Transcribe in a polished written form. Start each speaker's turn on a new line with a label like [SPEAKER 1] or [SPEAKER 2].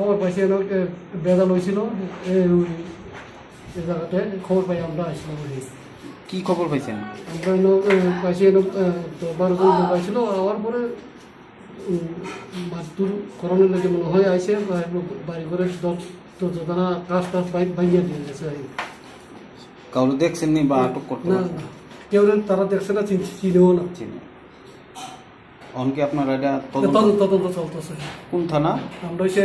[SPEAKER 1] খবর পাইছি বেজাল হয়েছিল এই জায়গাতে খবর পাই আমরা আসলাম।
[SPEAKER 2] কি খবর পাইছেন?
[SPEAKER 1] আমরা পাইছি দরবার পাইছিল আওয়ার পরে মারধর করানোর লাগে মনে হয় আইসে বাড়ি ঘরে দরজানা কাজ টাজ ভাঙিয়ে দিয়ে গেছে।
[SPEAKER 2] কাউকে দেখছেন নি বা আটক করতে?
[SPEAKER 1] না কেউ তারা দেখছে না, চিনেও না।
[SPEAKER 2] অনকে আপনার এটা
[SPEAKER 1] তদন্ত চলতেছে।
[SPEAKER 2] কোন থানা?
[SPEAKER 1] আমরা হচ্ছে